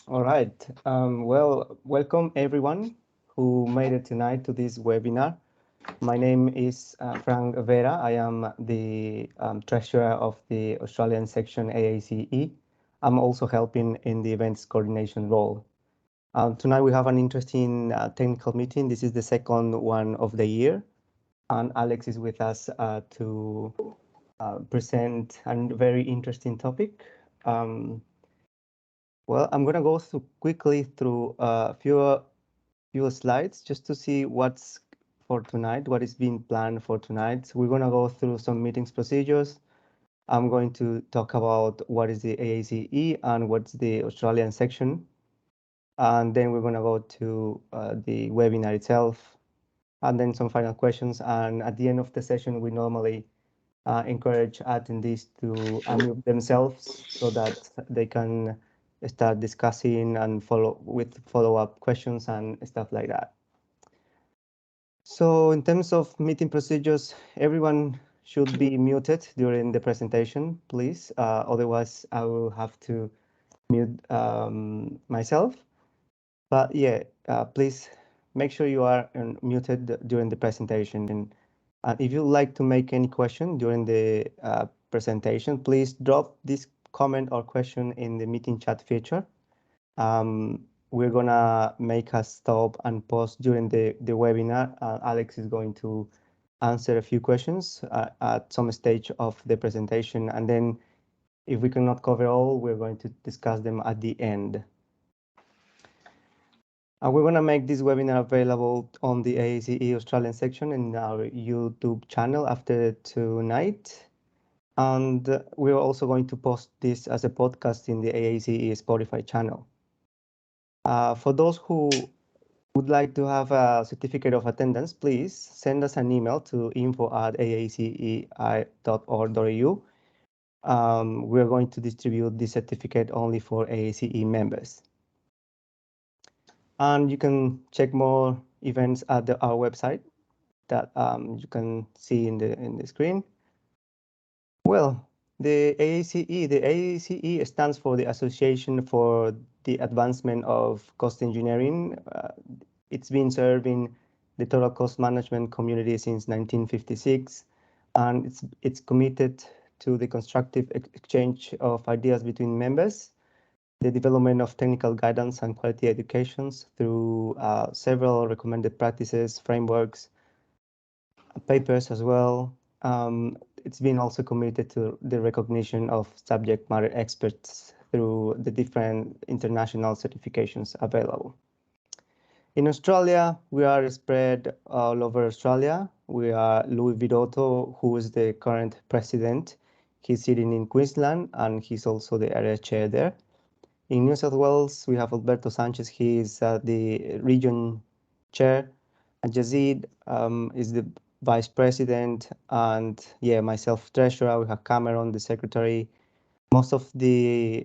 All right. Well, welcome everyone who made it tonight to this webinar. My name is Frank Vera. I am the treasurer of the Australian section AACE. I'm also helping in the events coordination role. Tonight we have an interesting technical meeting. This is the second one of the year, and Alex is with us to present a very interesting topic. Well, I'm going to go quickly through a few slides just to see what's for tonight, what is being planned for tonight. We're going to go through some meetings procedures. I'm going to talk about what is the AACE and what's the Australian section. And then we're going to go to the webinar itself, and then some final questions. And at the end of the session, we normally encourage attendees to unmute themselves so that they can start discussing and follow-up questions and stuff like that. So in terms of meeting procedures, everyone should be muted during the presentation, please. Otherwise, I will have to mute myself. But yeah, please make sure you are muted during the presentation. If you'd like to make any question during the presentation, please drop this comment or question in the meeting chat feature. We're gonna make a stop and pause during the webinar. Alex is going to answer a few questions at some stage of the presentation, and then if we cannot cover all, we're going to discuss them at the end. We're going to make this webinar available on the AACE Australian section in our YouTube channel after tonight. And we're also going to post this as a podcast in the AACE Spotify channel. For those who would like to have a certificate of attendance, please send us an email to info@aacei.org.au. We're going to distribute this certificate only for AACE members. And you can check more events at our website that you can see in the screen. Well, the AACE stands for the Association for the Advancement of Cost Engineering. It's been serving the total cost management community since 1956, and it's committed to the constructive exchange of ideas between members, the development of technical guidance and quality educations through several recommended practices, frameworks, papers as well. It's been also committed to the recognition of subject matter experts through the different international certifications available. In Australia, we are spread all over Australia. We are Louis Vidotto, who is the current president. He's sitting in Queensland, and he's also the area chair there. In New South Wales, we have Alberto Sanchez. He is the region chair. And Yazid is the vice president. And yeah, myself, treasurer. We have Cameron, the secretary. Most of the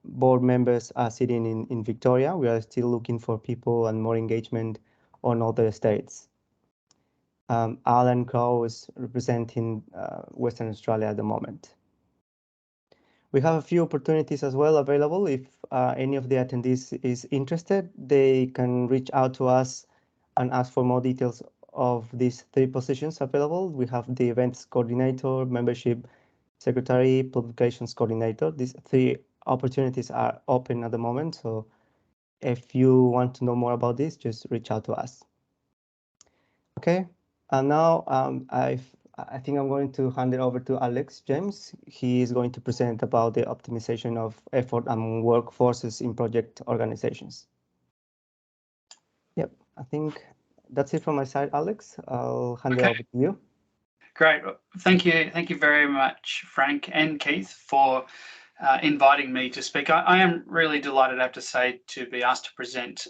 board members are sitting in Victoria. We are still looking for people and more engagement on other states. Alan Crowe is representing Western Australia at the moment. We have a few opportunities as well available. If any of the attendees is interested, they can reach out to us and ask for more details of these 3 positions available. We have the events coordinator, membership secretary, publications coordinator. These 3 opportunities are open at the moment. So if you want to know more about this, just reach out to us. Okay, and now I think I'm going to hand it over to Alex James. He is going to present about the optimization of effort and workforces in project organizations. Yep, I think that's it from my side, Alex. I'll hand it over to you. Great. Thank you very much, Frank and Keith, for inviting me to speak. I am really delighted, I have to say, to be asked to present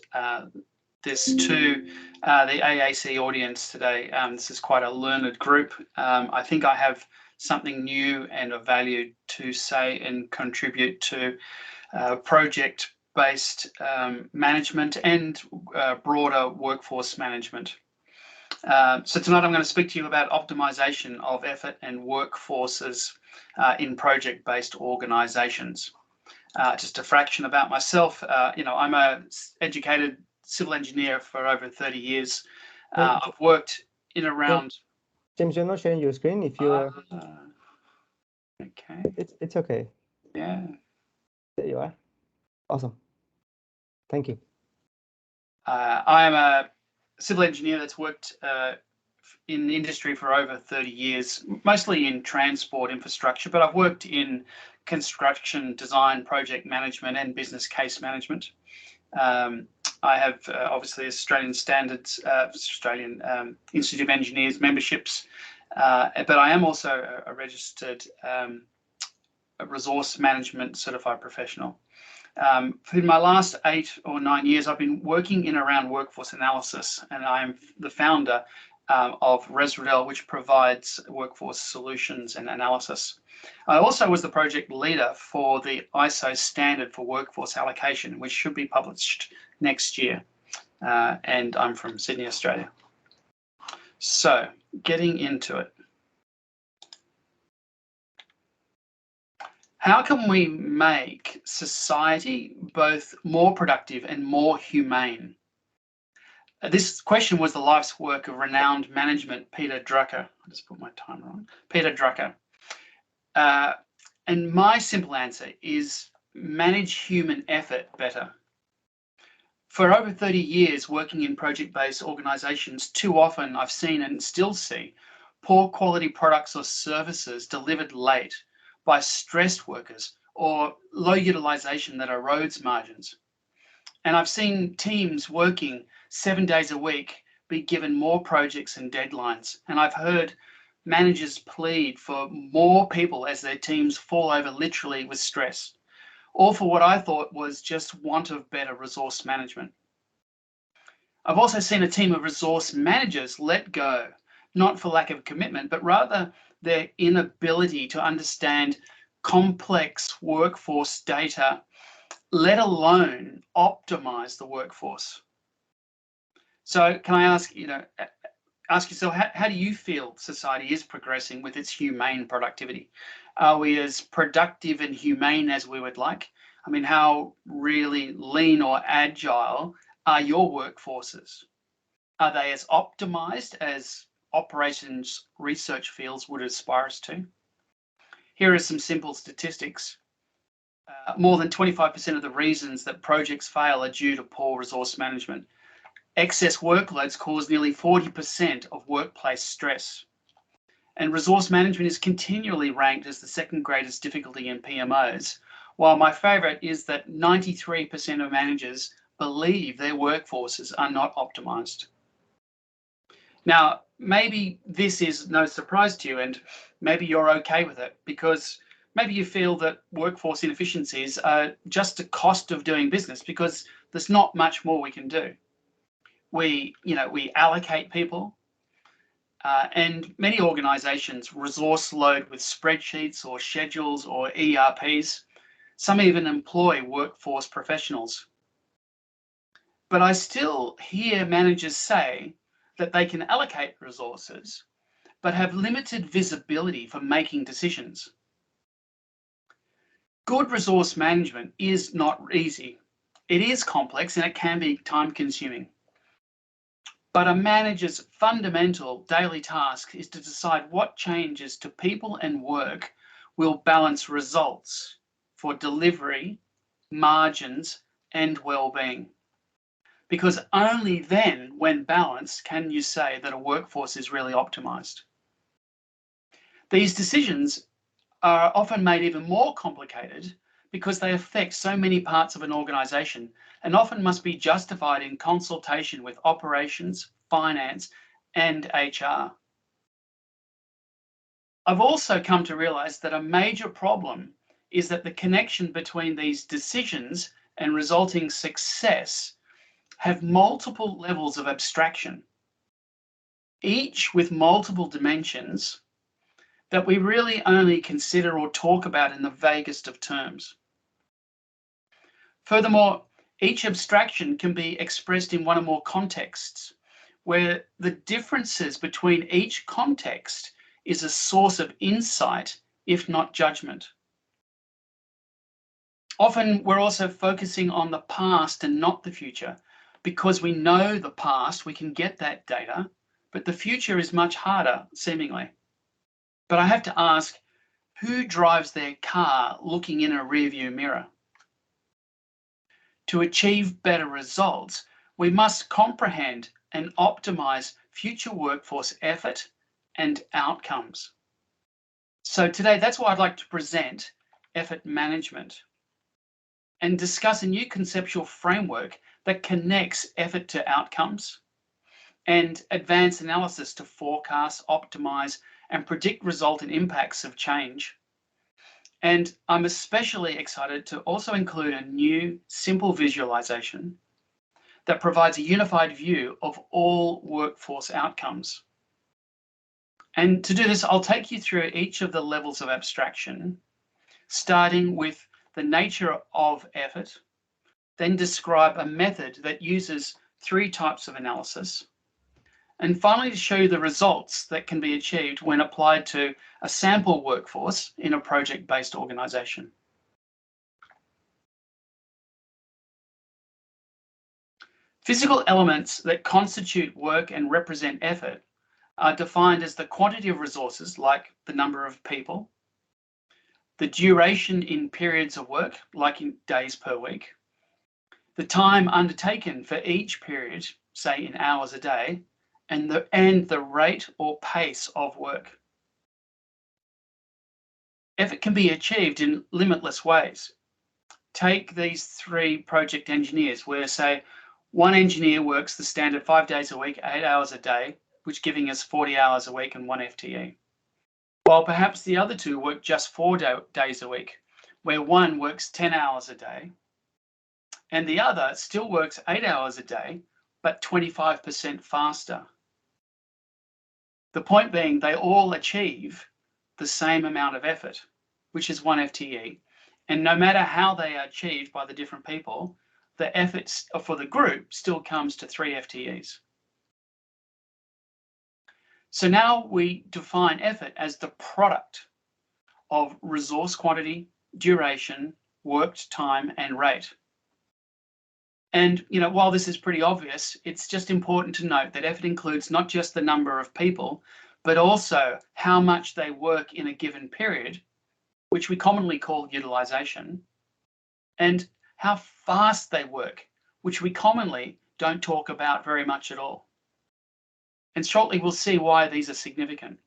this to the AACE audience today. This is quite a learned group. I think I have something new and of value to say and contribute to project-based management and broader workforce management. So tonight I'm going to speak to you about optimization of effort and workforces in project-based organizations. Just a fraction about myself. I'm a educated civil engineer for over 30 years. I've worked in around. James, you're not sharing your screen. If you are, okay, it's okay. Yeah, there you are. Awesome. Thank you. I am a civil engineer that's worked in the industry for over 30 years, mostly in transport infrastructure, but I've worked in construction, design, project management, and business case management. I have obviously Australian standards, Australian Institute of Engineers memberships, but I am also a registered resource management certified professional. For my last 8 or 9 years, I've been working in around workforce analysis, and I'm the founder of Resrodel, which provides workforce solutions and analysis. I also was the project leader for the ISO standard for workforce allocation, which should be published next year. And I'm from Sydney, Australia. So, getting into it. How can we make society both more productive and more humane? This question was the life's work of renowned management Peter Drucker. I'll just put my timer on. Peter Drucker. And my simple answer is manage human effort better. For over 30 years working in project-based organizations, too often I've seen and still see poor quality products or services delivered late by stressed workers or low utilization that erodes margins. And I've seen teams working 7 days a week be given more projects and deadlines. And I've heard managers plead for more people as their teams fall over literally with stress, all for what I thought was just want of better resource management. I've also seen a team of resource managers let go, not for lack of commitment, but rather their inability to understand complex workforce data, let alone optimize the workforce. So can I ask, ask yourself, how do you feel society is progressing with its humane productivity? Are we as productive and humane as we would like? I mean, how really lean or agile are your workforces? Are they as optimized as operations research fields would aspire us to? Here are some simple statistics. More than 25% of the reasons that projects fail are due to poor resource management. Excess workloads cause nearly 40% of workplace stress. And resource management is continually ranked as the second greatest difficulty in PMOs, while my favorite is that 93% of managers believe their workforces are not optimized. Now, maybe this is no surprise to you, and maybe you're okay with it, because maybe you feel that workforce inefficiencies are just a cost of doing business because there's not much more we can do. We allocate people, and many organizations resource load with spreadsheets or schedules or ERPs. Some even employ workforce professionals. But I still hear managers say that they can allocate resources, but have limited visibility for making decisions. Good resource management is not easy. It is complex and it can be time-consuming. But a manager's fundamental daily task is to decide what changes to people and work will balance results for delivery, margins, and well-being. Because only then, when balanced, can you say that a workforce is really optimized. These decisions are often made even more complicated because they affect so many parts of an organization and often must be justified in consultation with operations, finance, and HR. I've also come to realize that a major problem is that the connection between these decisions and resulting success have multiple levels of abstraction, each with multiple dimensions that we really only consider or talk about in the vaguest of terms. Furthermore, each abstraction can be expressed in one or more contexts, where the differences between each context is a source of insight, if not judgment. Often we're also focusing on the past and not the future. Because we know the past, we can get that data, but the future is much harder, seemingly. But I have to ask, who drives their car looking in a rearview mirror? To achieve better results, we must comprehend and optimize future workforce effort and outcomes. So today, that's why I'd like to present effort management and discuss a new conceptual framework that connects effort to outcomes and advanced analysis to forecast, optimize, and predict resultant impacts of change. And I'm especially excited to also include a new simple visualization that provides a unified view of all workforce outcomes. And to do this, I'll take you through each of the levels of abstraction, starting with the nature of effort, then describe a method that uses 3 types of analysis, and finally to show you the results that can be achieved when applied to a sample workforce in a project-based organization. Physical elements that constitute work and represent effort are defined as the quantity of resources, like the number of people, the duration in periods of work, like in days per week, the time undertaken for each period, say in hours a day, and the rate or pace of work. Effort can be achieved in limitless ways. Take these 3 project engineers where, say, one engineer works the standard 5 days a week, 8 hours a day, which giving us 40 hours a week and 1 FTE. While perhaps the other 2 work just 4 days a week, where one works 10 hours a day, and the other still works 8 hours a day, but 25% faster. The point being, they all achieve the same amount of effort, which is 1 FTE. And no matter how they are achieved by the different people, the effort for the group still comes to 3 FTEs. So now we define effort as the product of resource quantity, duration, worked time, and rate. And while this is pretty obvious, it's just important to note that effort includes not just the number of people, but also how much they work in a given period, which we commonly call utilization, and how fast they work, which we commonly don't talk about very much at all. And shortly we'll see why these are significant.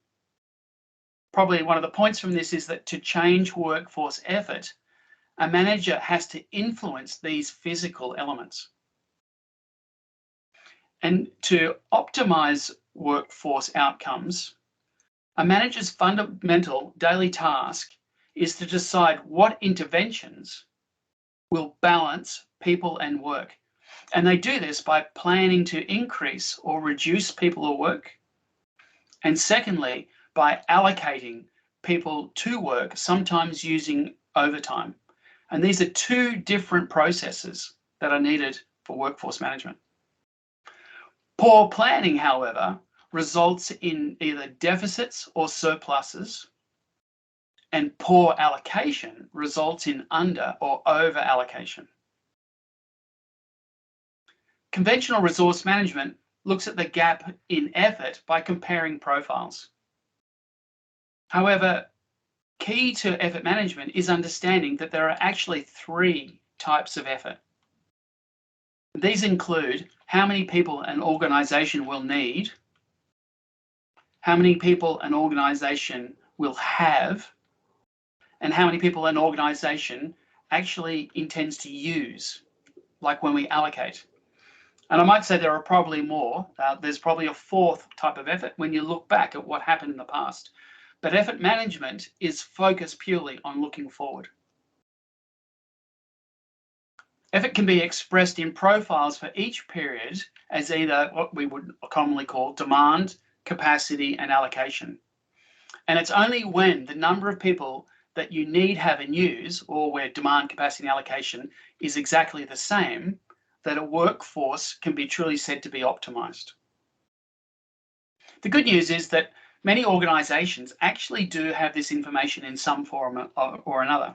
Probably one of the points from this is that to change workforce effort, a manager has to influence these physical elements. And to optimize workforce outcomes, a manager's fundamental daily task is to decide what interventions will balance people and work. And they do this by planning to increase or reduce people or work. And secondly, by allocating people to work, sometimes using overtime. And these are 2 different processes that are needed for workforce management. Poor planning, however, results in either deficits or surpluses, and poor allocation results in under or over allocation. Conventional resource management looks at the gap in effort by comparing profiles. However, key to effort management is understanding that there are actually 3 types of effort. These include how many people an organization will need, how many people an organization will have, and how many people an organization actually intends to use, like when we allocate. And I might say there are probably more. There's probably a 4th type of effort when you look back at what happened in the past. But effort management is focused purely on looking forward. Effort can be expressed in profiles for each period as either what we would commonly call demand, capacity, and allocation. And it's only when the number of people that you need, have, and use, or where demand, capacity, and allocation is exactly the same, that a workforce can be truly said to be optimized. The good news is that many organizations actually do have this information in some form or another.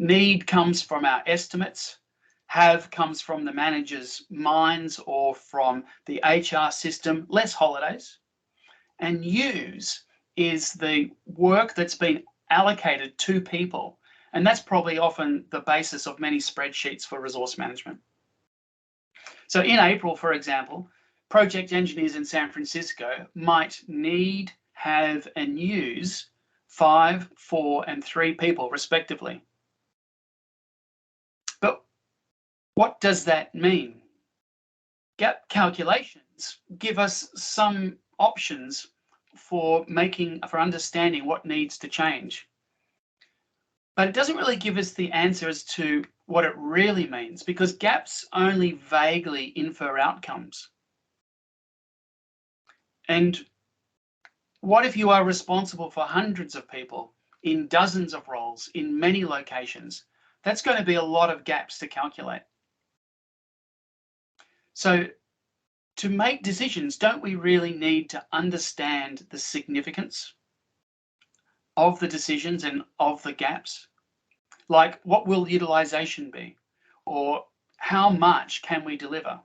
Need comes from our estimates. Have comes from the manager's minds or from the HR system, less holidays. And use is the work that's been allocated to people. And that's probably often the basis of many spreadsheets for resource management. So in April, for example, project engineers in San Francisco might need, have, and use 5, 4, and 3 people, respectively. But what does that mean? Gap calculations give us some options for understanding what needs to change. But it doesn't really give us the answer as to what it really means, because gaps only vaguely infer outcomes. And what if you are responsible for hundreds of people in dozens of roles in many locations? That's going to be a lot of gaps to calculate. So to make decisions, don't we really need to understand the significance of the decisions and of the gaps? Like, what will utilization be? Or how much can we deliver?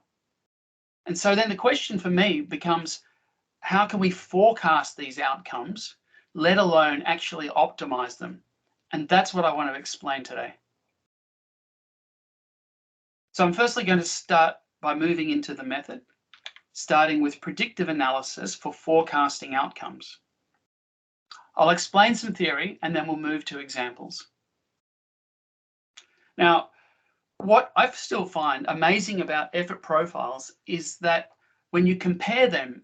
And so then the question for me becomes, how can we forecast these outcomes, let alone actually optimize them? And that's what I want to explain today. So I'm firstly going to start by moving into the method, starting with predictive analysis for forecasting outcomes. I'll explain some theory and then we'll move to examples. Now, what I still find amazing about effort profiles is that when you compare them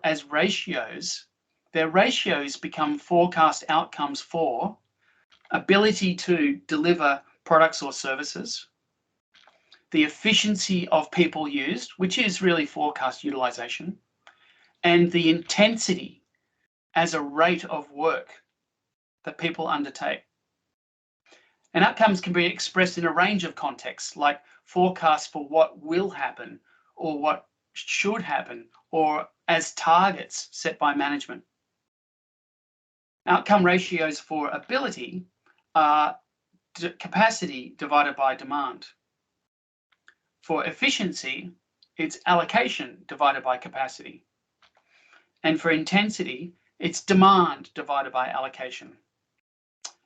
as ratios, their ratios become forecast outcomes for ability to deliver products or services, the efficiency of people used, which is really forecast utilization, and the intensity as a rate of work that people undertake. And outcomes can be expressed in a range of contexts, like forecasts for what will happen or what should happen, or as targets set by management. Outcome ratios for ability are capacity divided by demand. For efficiency, it's allocation divided by capacity. And for intensity, it's demand divided by allocation.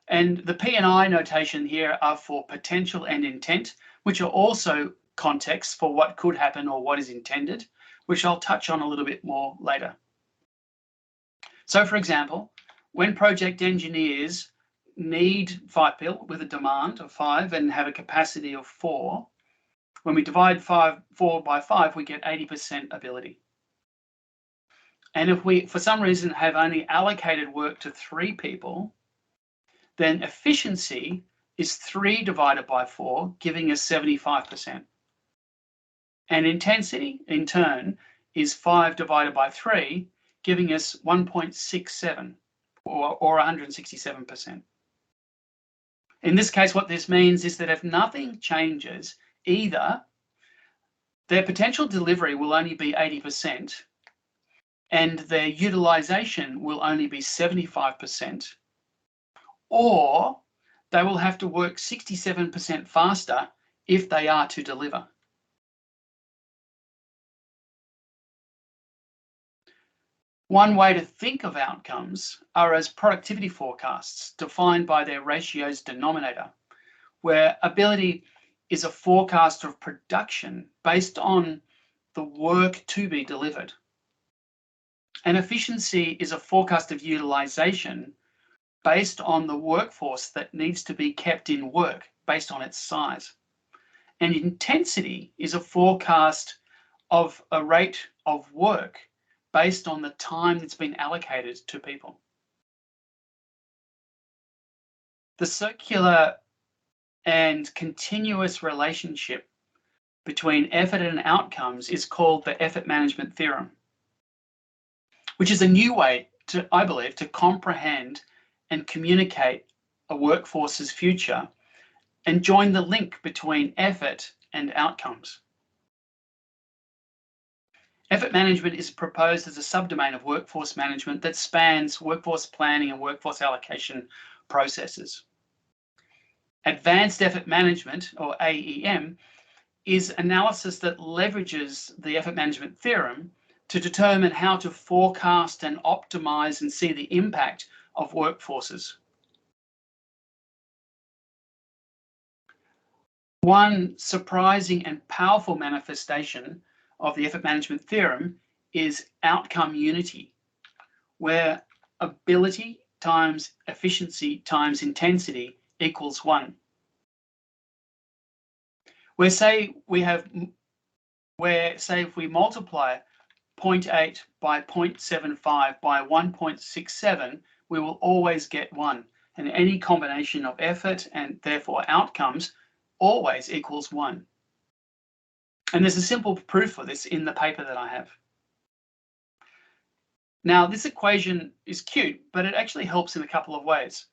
And the P&I notation here are for potential and intent, which are also contexts for what could happen or what is intended, which I'll touch on a little bit more later. So for example, when project engineers need 5 people with a demand of 5 and have a capacity of 4, when we divide 4 by 5, we get 80% ability. And if we, for some reason, have only allocated work to 3 people, then efficiency is 3 divided by 4, giving us 75%. And intensity, in turn, is 5 divided by 3, giving us 1.67, or 167%. In this case, what this means is that if nothing changes, either their potential delivery will only be 80%, and their utilization will only be 75%, or they will have to work 67% faster if they are to deliver. One way to think of outcomes are as productivity forecasts defined by their ratio's denominator, where ability is a forecast of production based on the work to be delivered. And efficiency is a forecast of utilization based on the workforce that needs to be kept in work based on its size. And intensity is a forecast of a rate of work based on the time that's been allocated to people. The circular and continuous relationship between effort and outcomes is called the effort management theorem, which is a new way to, I believe, to comprehend and communicate a workforce's future and join the link between effort and outcomes. Effort management is proposed as a subdomain of workforce management that spans workforce planning and workforce allocation processes. Advanced effort management, or AEM, is analysis that leverages the effort management theorem to determine how to forecast and optimize and see the impact of workforces. One surprising and powerful manifestation of the effort management theorem is outcome unity, where ability times efficiency times intensity equals 1. Where if we multiply 0.8 by 0.75 by 1.67, we will always get 1. And any combination of effort and therefore outcomes always equals 1. And there's a simple proof for this in the paper that I have. Now, this equation is cute, but it actually helps in a couple of ways.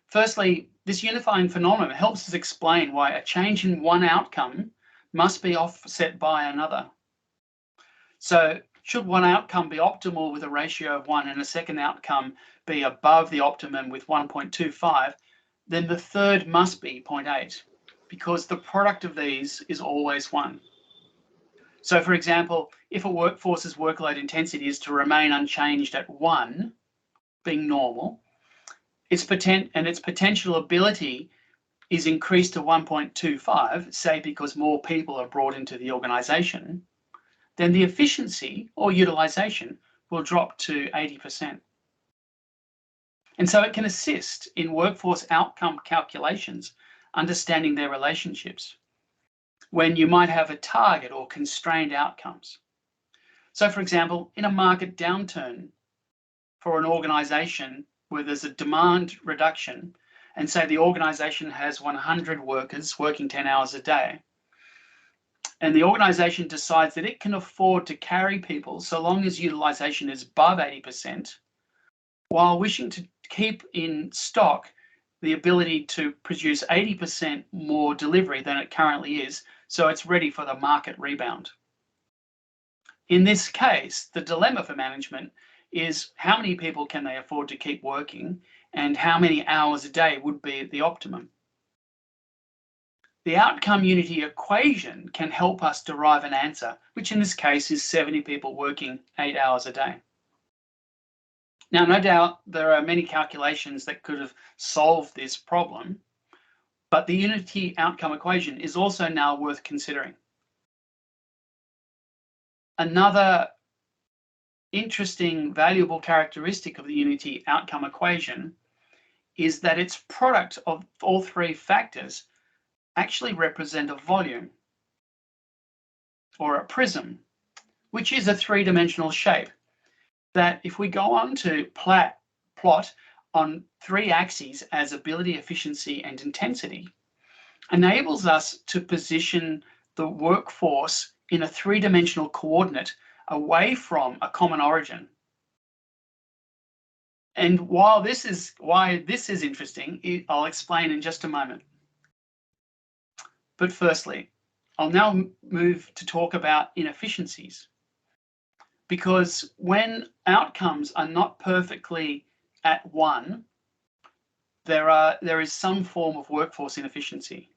Firstly, this unifying phenomenon helps us explain why a change in one outcome must be offset by another. So should one outcome be optimal with a ratio of 1 and a second outcome be above the optimum with 1.25, then the third must be 0.8, because the product of these is always 1. So for example, if a workforce's workload intensity is to remain unchanged at 1, being normal, its potential ability is increased to 1.25, say because more people are brought into the organization, then the efficiency or utilization will drop to 80%. And so it can assist in workforce outcome calculations, understanding their relationships, when you might have a target or constrained outcomes. So for example, in a market downturn for an organization where there's a demand reduction, and say the organization has 100 workers working 10 hours a day, and the organization decides that it can afford to carry people so long as utilization is above 80%, while wishing to keep in stock the ability to produce 80% more delivery than it currently is, so it's ready for the market rebound. In this case, the dilemma for management is how many people can they afford to keep working and how many hours a day would be the optimum. The outcome unity equation can help us derive an answer, which in this case is 70 people working 8 hours a day. Now, no doubt there are many calculations that could have solved this problem, but the unity outcome equation is also now worth considering. Another interesting, valuable characteristic of the unity outcome equation is that its product of all three factors actually represent a volume, or a prism, which is a three-dimensional shape that if we go on to plot on 3 axes as ability, efficiency, and intensity, enables us to position the workforce in a 3-dimensional coordinate away from a common origin. And why this is interesting, I'll explain in just a moment. But firstly, I'll now move to talk about inefficiencies, because when outcomes are not perfectly at 1, there is some form of workforce inefficiency,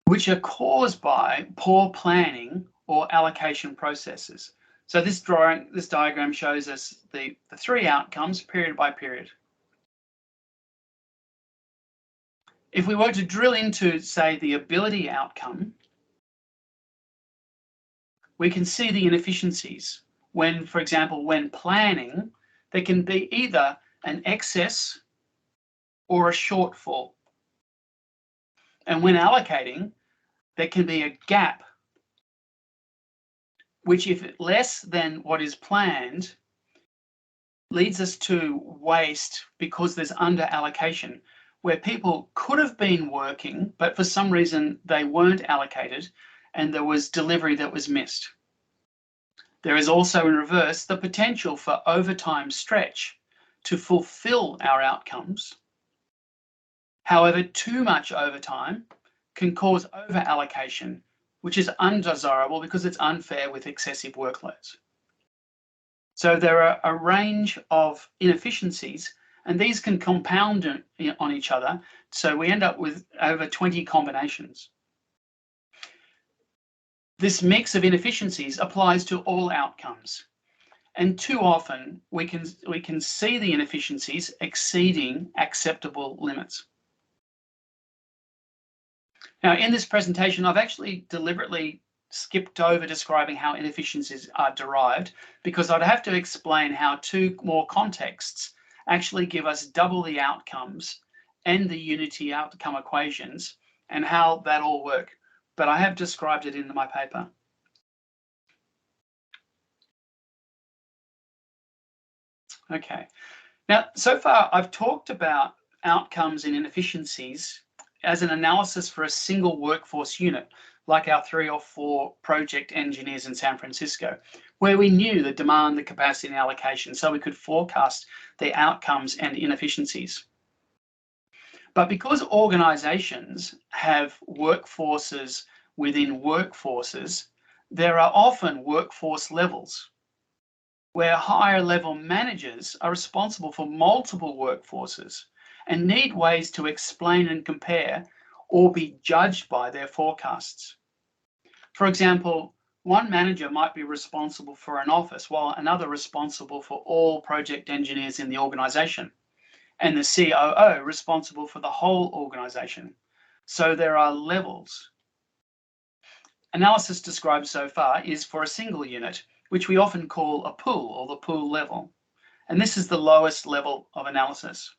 which are caused by poor planning or allocation processes. So this diagram shows us the 3 outcomes period by period. If we were to drill into, say, the ability outcome, we can see the inefficiencies when, for example, when planning, there can be either an excess or a shortfall. And when allocating, there can be a gap, which if less than what is planned, leads us to waste because there's under allocation, where people could have been working, but for some reason they weren't allocated and there was delivery that was missed. There is also in reverse the potential for overtime stretch to fulfill our outcomes. However, too much overtime can cause over allocation, which is undesirable because it's unfair with excessive workloads. So there are a range of inefficiencies, And these can compound on each other, so we end up with over 20 combinations. This mix of inefficiencies applies to all outcomes. And too often we can see the inefficiencies exceeding acceptable limits. Now, in this presentation, I've actually deliberately skipped over describing how inefficiencies are derived, because I'd have to explain how two more contexts actually give us double the outcomes and the unity outcome equations and how that all work. But I have described it in my paper. Okay. Now, so far I've talked about outcomes and inefficiencies as an analysis for a single workforce unit, like our 3 or 4 project engineers in San Francisco, where we knew the demand, the capacity, and allocation, so we could forecast the outcomes and inefficiencies. But because organizations have workforces within workforces, there are often workforce levels where higher level managers are responsible for multiple workforces and need ways to explain and compare or be judged by their forecasts. For example, one manager might be responsible for an office while another responsible for all project engineers in the organization, and the COO responsible for the whole organization. So there are levels. Analysis described so far is for a single unit, which we often call a pool, or the pool level. And this is the lowest level of analysis.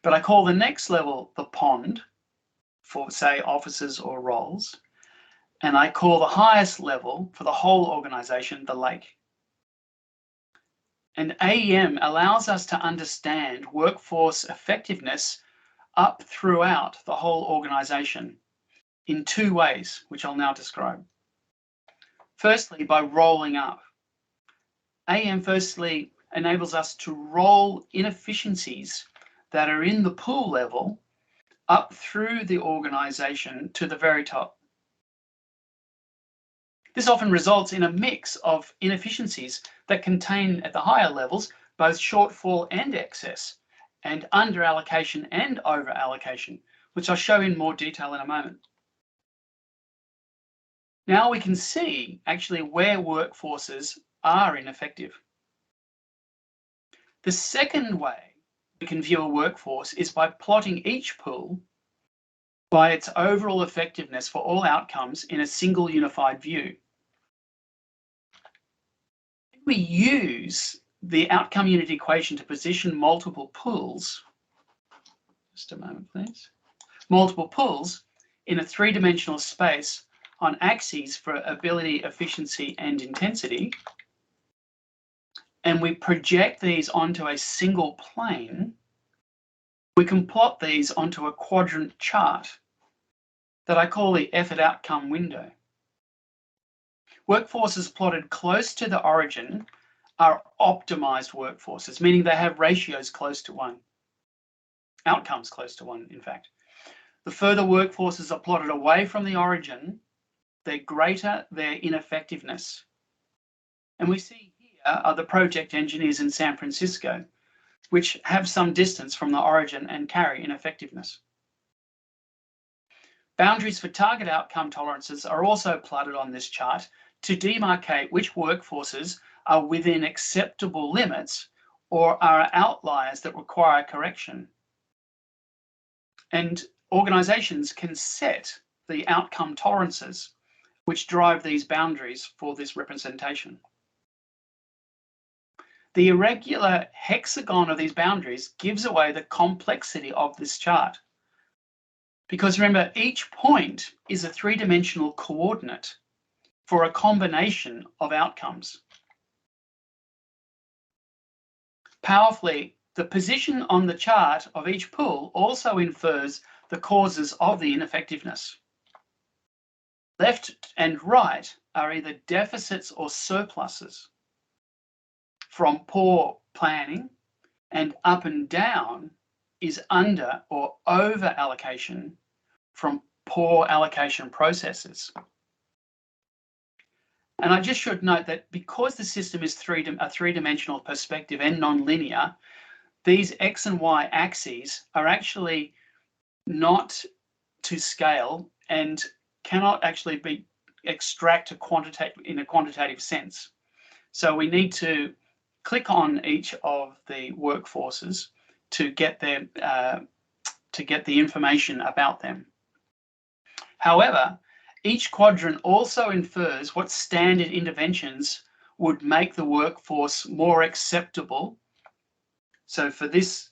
But I call the next level the pond, for say offices or roles. And I call the highest level for the whole organization the lake. And AEM allows us to understand workforce effectiveness up throughout the whole organization in 2 ways, which I'll now describe. Firstly, by rolling up. AEM firstly enables us to roll inefficiencies that are in the pool level up through the organization to the very top. This often results in a mix of inefficiencies that contain at the higher levels both shortfall and excess, and under allocation and over allocation, which I'll show in more detail in a moment. Now we can see actually where workforces are ineffective. The second way we can view a workforce is by plotting each pool by its overall effectiveness for all outcomes in a single unified view. We use the outcome unit equation to position multiple pools. Just a moment, please. Multiple pools in a 3-dimensional space on axes for ability, efficiency, and intensity. And we project these onto a single plane. We can plot these onto a quadrant chart that I call the effort outcome window. Workforces plotted close to the origin are optimized workforces, meaning they have ratios close to 1. Outcomes close to 1, in fact. The further workforces are plotted away from the origin, the greater their ineffectiveness. And we see here are the project engineers in San Francisco, which have some distance from the origin and carry ineffectiveness. Boundaries for target outcome tolerances are also plotted on this chart to demarcate which workforces are within acceptable limits or are outliers that require correction. And organizations can set the outcome tolerances which drive these boundaries for this representation. The irregular hexagon of these boundaries gives away the complexity of this chart. Because remember, each point is a 3-dimensional coordinate for a combination of outcomes. Powerfully, the position on the chart of each pool also infers the causes of the ineffectiveness. Left and right are either deficits or surpluses from poor planning, and up and down is under or over allocation from poor allocation processes. And I just should note that because the system is a 3-dimensional perspective and non-linear, these X and Y axes are actually not to scale and cannot actually be extract in a quantitative sense. So we need to click on each of the workforces to get the information about them. However, each quadrant also infers what standard interventions would make the workforce more acceptable. So for this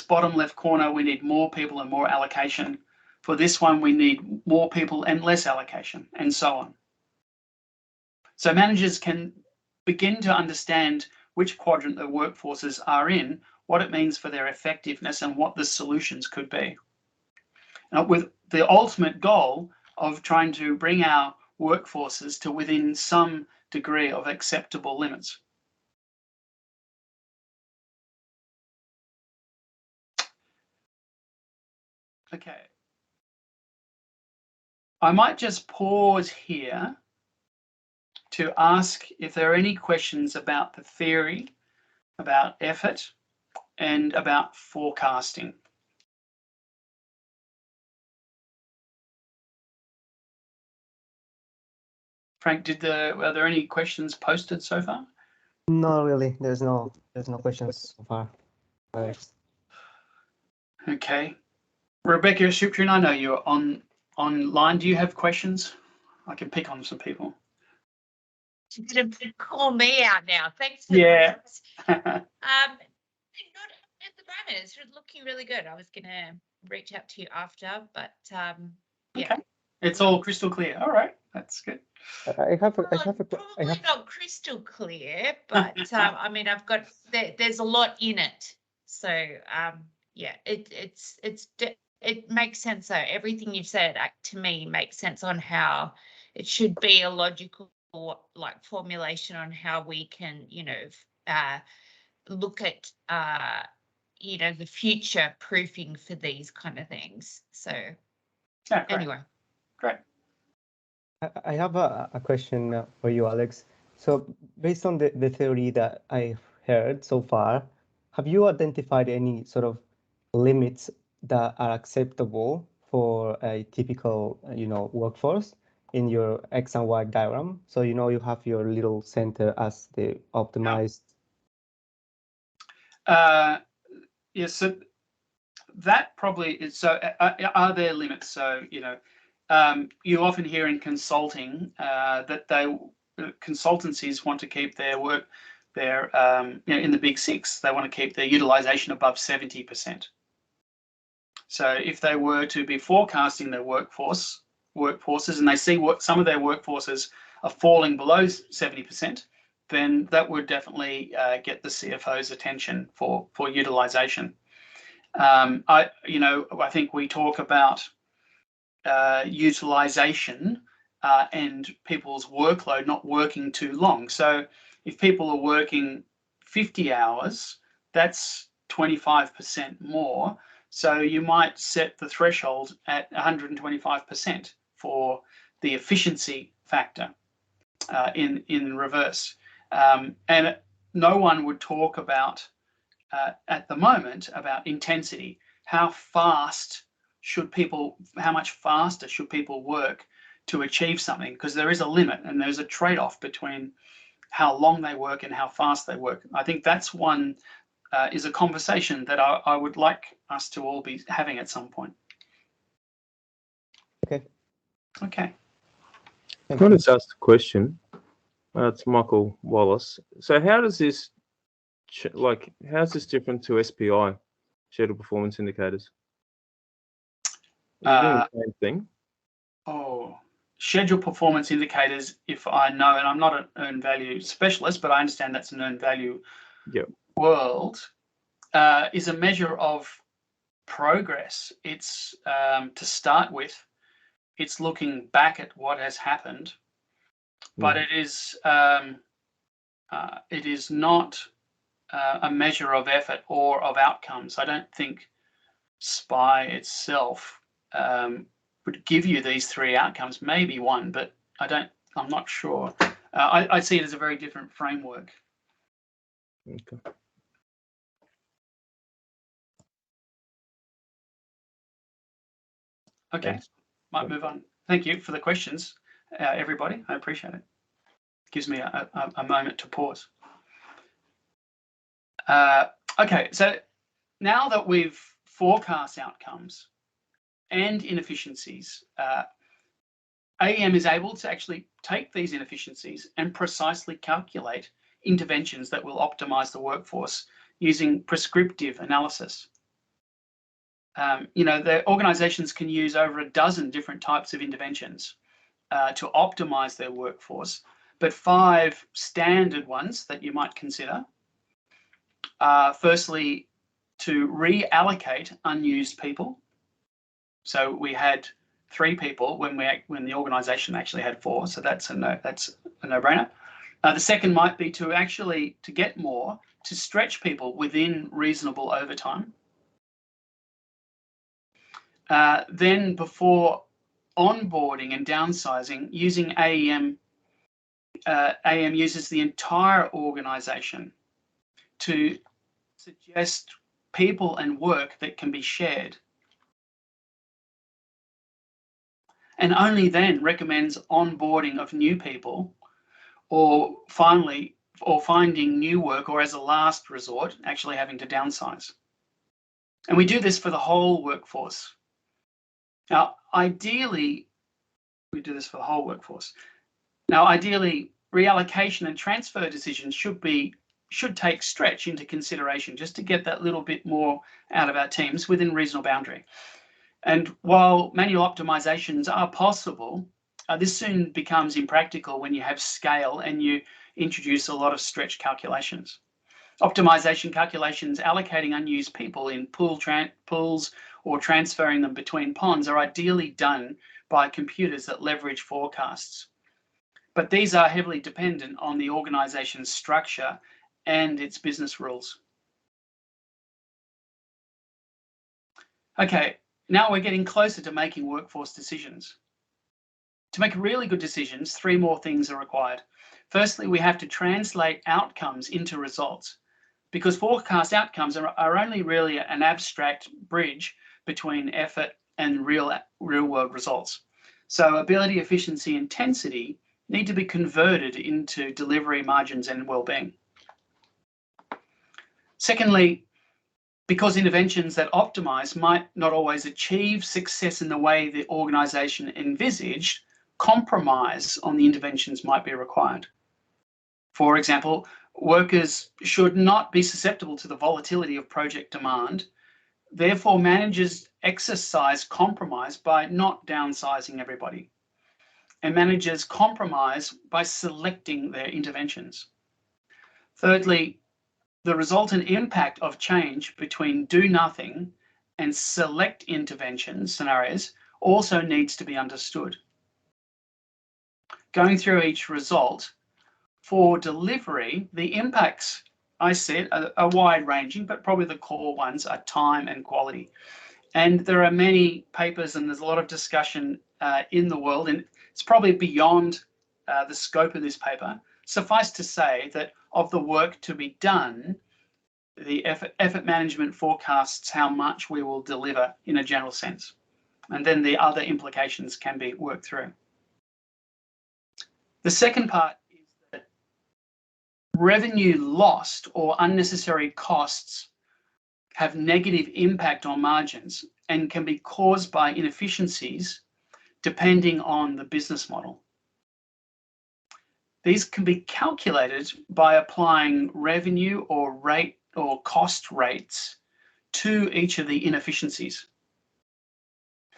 bottom left corner, we need more people and more allocation. For this one, we need more people and less allocation, and so on. So managers can begin to understand which quadrant the workforces are in, what it means for their effectiveness, and what the solutions could be. Now, with the ultimate goal of trying to bring our workforces to within some degree of acceptable limits. Okay. I might just pause here to ask if there are any questions about the theory, about effort, and about forecasting. Frank, are there any questions posted so far? No, really. There's no questions so far. Okay. Rebecca Shuprin, I know you're online. Do you have questions? I can pick on some people. She's going to call me out now. Thanks for that. Not at the moment. It's looking really good. I was going to reach out to you after, but yeah. Okay. It's all crystal clear. All right, that's good. Probably not crystal clear, but I mean, there's a lot in it. So yeah, it makes sense. So everything you've said to me makes sense on how it should be a logical formulation on how we can, look at, the future proofing for these kind of things. So yeah, anyway. Great. I have a question for you, Alex. So based on the theory that I've heard so far, have you identified any sort of limits that are acceptable for a typical, workforce in your X and Y diagram? So, you have your little center as the optimized. Yes, so that probably is. So are there limits? So, you often hear in consulting that consultancies want to keep their work, in the big six, they want to keep their utilization above 70%. So if they were to be forecasting their workforces and they see what some of their workforces are falling below 70%, then that would definitely get the CFO's attention for utilization. I think we talk about utilization and people's workload not working too long. So if people are working 50 hours, that's 25% more. So you might set the threshold at 125% for the efficiency factor in reverse. And no one would talk about at the moment about intensity. How much faster should people work to achieve something? Because there is a limit and there's a trade-off between how long they work and how fast they work. I think that's one is a conversation that I would like us to all be having at some point. Okay. Okay. I want to just ask a question. It's Michael Wallace. So how does this, how's this different to SPI, scheduled performance indicators? Are you doing the same thing? Schedule performance indicators, if I know, and I'm not an earned value specialist, but I understand that's an earned value world, is a measure of progress. It's to start with, it's looking back at what has happened, but it is not a measure of effort or of outcomes. I don't think SPI itself would give you these three outcomes, maybe one, but I'm not sure. I see it as a very different framework. Okay. Okay, Thanks. might move on. Thank you for the questions, everybody. I appreciate it. Gives me a moment to pause. Okay, so now that we've forecast outcomes and inefficiencies, AEM is able to actually take these inefficiencies and precisely calculate interventions that will optimize the workforce using prescriptive analysis. The organizations can use over a dozen different types of interventions to optimize their workforce, but 5 standard ones that you might consider are firstly to reallocate unused people. So we had 3 people when the organization actually had 4, so that's a no-brainer. The second might be to get more, to stretch people within reasonable overtime. Then before onboarding and downsizing, using AEM, AEM uses the entire organization to suggest people and work that can be shared. And only then recommends onboarding of new people, or finding new work, or as a last resort, actually having to downsize. And we do this for the whole workforce. Now, ideally, we do this for the whole workforce. Now, ideally, reallocation and transfer decisions should take stretch into consideration, just to get that little bit more out of our teams within reasonable boundary. And while manual optimizations are possible, this soon becomes impractical when you have scale and you introduce a lot of stretch calculations. Optimization calculations allocating unused people in pools or transferring them between ponds are ideally done by computers that leverage forecasts. But these are heavily dependent on the organization's structure and its business rules. Okay, now we're getting closer to making workforce decisions. To make really good decisions, 3 more things are required. Firstly, we have to translate outcomes into results, because forecast outcomes are only really an abstract bridge between effort and real world results. So ability, efficiency, intensity need to be converted into delivery margins and well-being. Secondly, because interventions that optimize might not always achieve success in the way the organization envisaged, compromise on the interventions might be required. For example, workers should not be susceptible to the volatility of project demand. Therefore, managers exercise compromise by not downsizing everybody. And managers compromise by selecting their interventions. Thirdly, the resultant impact of change between do nothing and select intervention scenarios also needs to be understood. Going through each result, for delivery, the impacts I said are wide-ranging, but probably the core ones are time and quality. And there are many papers and there's a lot of discussion in the world, and it's probably beyond the scope of this paper. Suffice to say that of the work to be done, the effort management forecasts how much we will deliver in a general sense. And then the other implications can be worked through. The second part is that revenue lost or unnecessary costs have negative impact on margins and can be caused by inefficiencies depending on the business model. These can be calculated by applying revenue or rate or cost rates to each of the inefficiencies.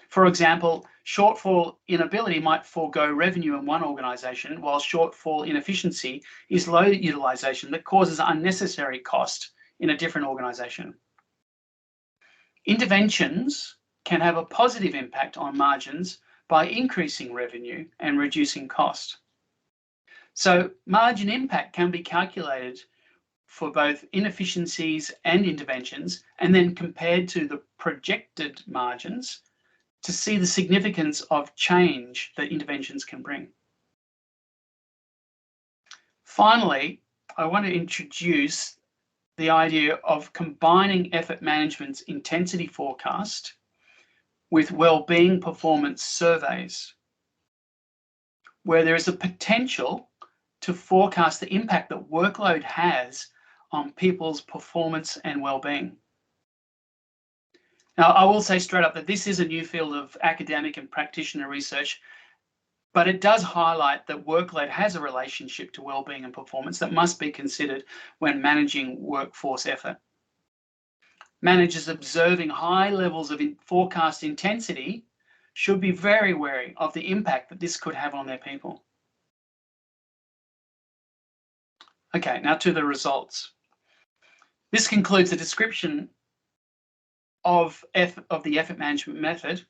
For example, shortfall inability might forego revenue in one organization, while shortfall inefficiency is low utilization that causes unnecessary cost in a different organization. Interventions can have a positive impact on margins by increasing revenue and reducing cost. So margin impact can be calculated for both inefficiencies and interventions, and then compared to the projected margins to see the significance of change that interventions can bring. Finally, I want to introduce the idea of combining effort management's intensity forecast with wellbeing performance surveys, where there is a potential to forecast the impact that workload has on people's performance and well-being. Now, I will say straight up that this is a new field of academic and practitioner research, but it does highlight that workload has a relationship to well-being and performance that must be considered when managing workforce effort. Managers observing high levels of forecast intensity should be very wary of the impact that this could have on their people. Okay, now to the results. This concludes the description of the effort management method,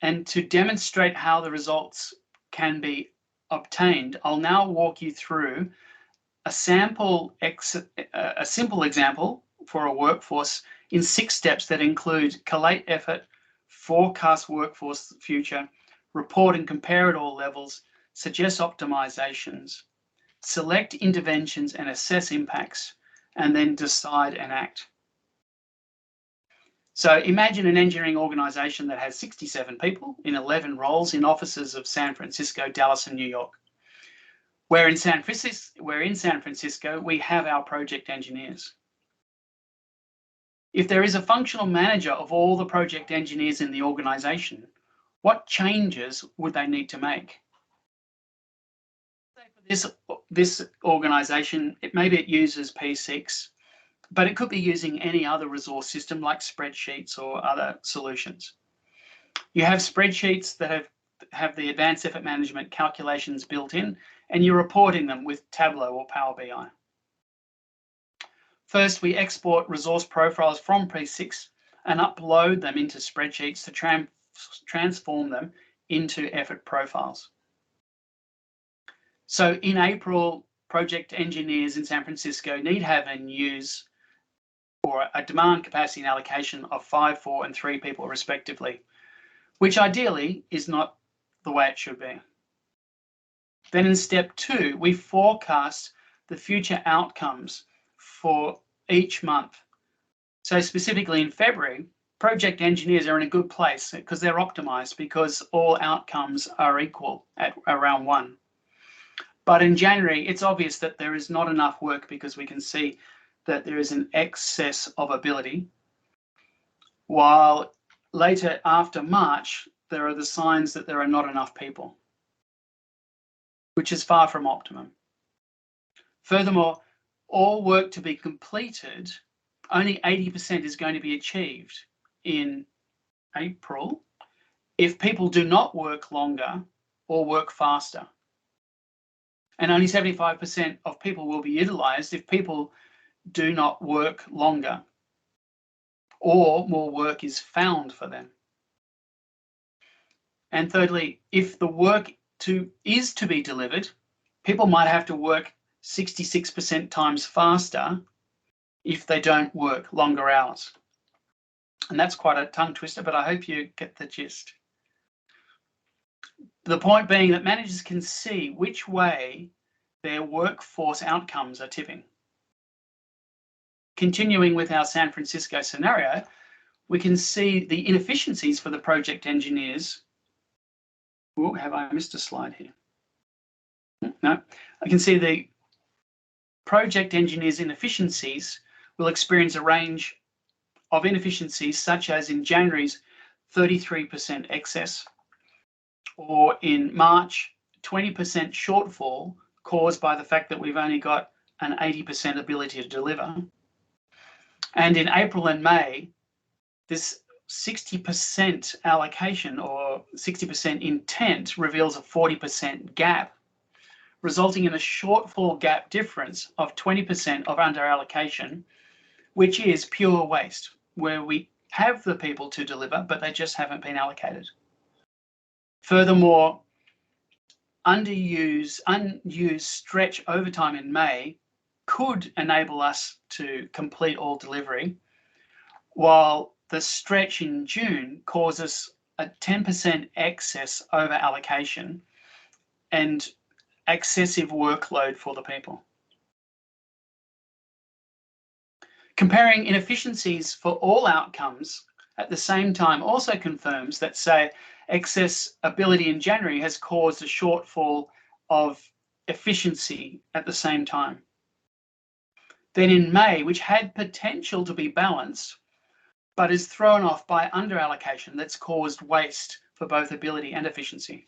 and to demonstrate how the results can be obtained, I'll now walk you through a simple example for a workforce in 6 steps that include collate effort, forecast workforce future, report and compare at all levels, suggest optimizations, select interventions and assess impacts, and then decide and act. So imagine an engineering organization that has 67 people in 11 roles in offices of San Francisco, Dallas, and New York. Where in San Francisco, we have our project engineers. If there is a functional manager of all the project engineers in the organization, what changes would they need to make? For this organization, maybe it uses P6, but it could be using any other resource system like spreadsheets or other solutions. You have spreadsheets that have the advanced effort management calculations built in, and you're reporting them with Tableau or Power BI. First, we export resource profiles from P6 and upload them into spreadsheets to transform them into effort profiles. So in April, project engineers in San Francisco need have and use or a demand capacity and allocation of 5, 4, and 3 people respectively, which ideally is not the way it should be. Then in step 2, we forecast the future outcomes for each month. So specifically in February, project engineers are in a good place because they're optimized because all outcomes are equal at around 1. But in January, it's obvious that there is not enough work because we can see that there is an excess of ability, while later after March, there are the signs that there are not enough people, which is far from optimum. Furthermore, all work to be completed, only 80% is going to be achieved in April if people do not work longer or work faster. And only 75% of people will be utilized if people do not work longer or more work is found for them. And thirdly, if the work is to be delivered, people might have to work 66% times faster if they don't work longer hours. And that's quite a tongue twister, but I hope you get the gist. The point being that managers can see which way their workforce outcomes are tipping. Continuing with our San Francisco scenario, we can see the inefficiencies for the project engineers. Oh, have I missed a slide here? No, I can see the project engineers' inefficiencies will experience a range of inefficiencies, such as in January's 33% excess, or in March, 20% shortfall caused by the fact that we've only got an 80% ability to deliver. And in April and May, this 60% allocation or 60% intent reveals a 40% gap, resulting in a shortfall gap difference of 20% of under allocation, which is pure waste, where we have the people to deliver, but they just haven't been allocated. Furthermore, unused stretch overtime in May could enable us to complete all delivery, while the stretch in June causes a 10% excess over allocation and excessive workload for the people. Comparing inefficiencies for all outcomes at the same time also confirms that, say, excess ability in January has caused a shortfall of efficiency at the same time. Then in May, which had potential to be balanced, but is thrown off by underallocation that's caused waste for both ability and efficiency.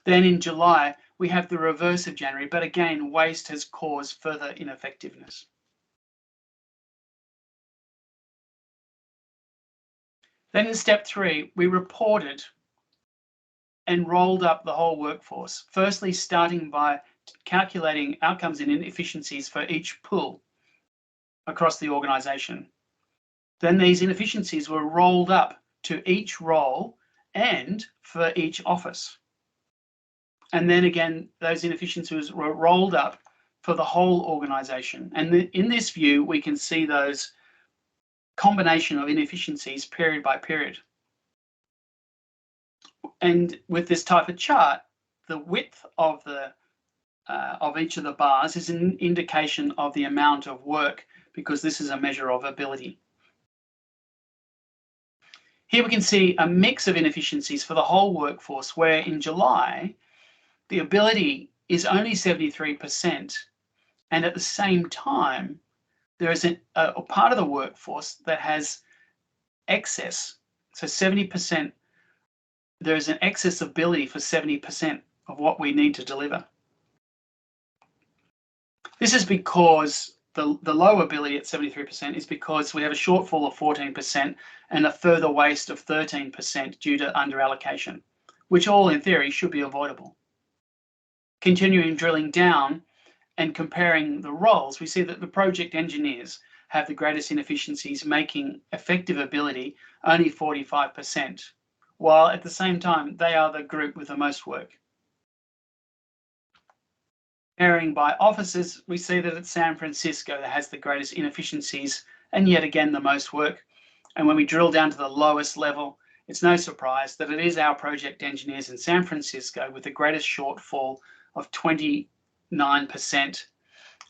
Then in July, we have the reverse of January, but again, waste has caused further ineffectiveness. Then in step 3, we reported and rolled up the whole workforce. Firstly, starting by calculating outcomes and inefficiencies for each pool across the organisation. Then these inefficiencies were rolled up to each role and for each office. And then again, those inefficiencies were rolled up for the whole organisation. And in this view, we can see those combination of inefficiencies period by period. And with this type of chart, the width of each of the bars is an indication of the amount of work, because this is a measure of ability. Here we can see a mix of inefficiencies for the whole workforce, where in July, the ability is only 73%, and at the same time, there is a part of the workforce that has excess. So 70%, there is an excess ability for 70% of what we need to deliver. This is because the low ability at 73% is because we have a shortfall of 14% and a further waste of 13% due to underallocation, which all in theory should be avoidable. Continuing drilling down and comparing the roles, we see that the project engineers have the greatest inefficiencies, making effective ability only 45%, while at the same time, they are the group with the most work. Comparing by offices, we see that it's San Francisco that has the greatest inefficiencies and yet again the most work. And when we drill down to the lowest level, it's no surprise that it is our project engineers in San Francisco with the greatest shortfall of 29%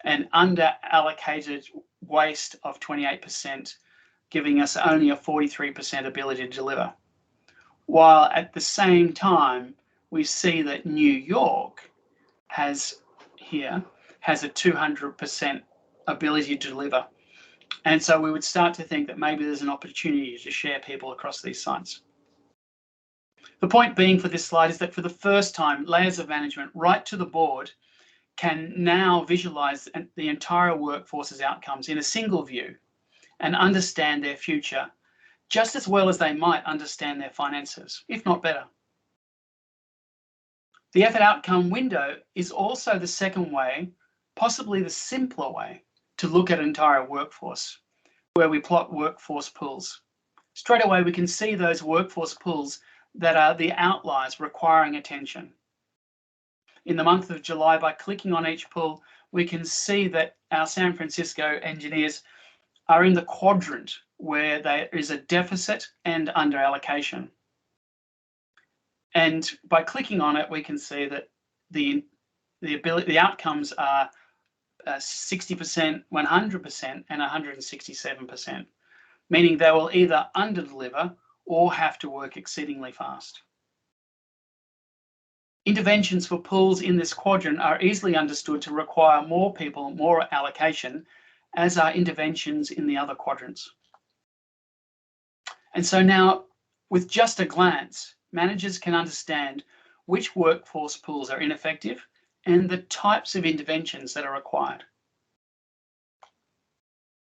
and underallocated waste of 28%, giving us only a 43% ability to deliver. While at the same time, we see that New York has a 200% ability to deliver. And so we would start to think that maybe there's an opportunity to share people across these sites. The point being for this slide is that for the first time, layers of management right to the board can now visualize the entire workforce's outcomes in a single view and understand their future just as well as they might understand their finances, if not better. The effort outcome window is also the second way, possibly the simpler way, to look at an entire workforce, where we plot workforce pools. Straight away, we can see those workforce pools that are the outliers requiring attention. In the month of July, by clicking on each pool, we can see that our San Francisco engineers are in the quadrant where there is a deficit and underallocation. And by clicking on it, we can see that the outcomes are 60%, 100%, and 167%, meaning they will either underdeliver or have to work exceedingly fast. Interventions for pools in this quadrant are easily understood to require more people, more allocation, as are interventions in the other quadrants. And so now, with just a glance, managers can understand which workforce pools are ineffective and the types of interventions that are required.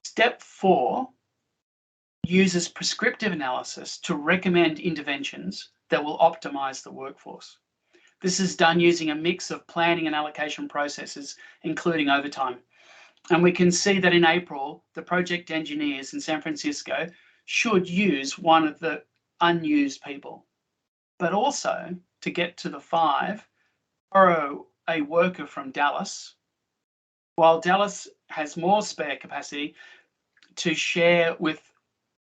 Step 4 uses prescriptive analysis to recommend interventions that will optimize the workforce. This is done using a mix of planning and allocation processes, including overtime. And we can see that in April, the project engineers in San Francisco should use one of the unused people, but also to get to the 5, borrow a worker from Dallas, while Dallas has more spare capacity to share with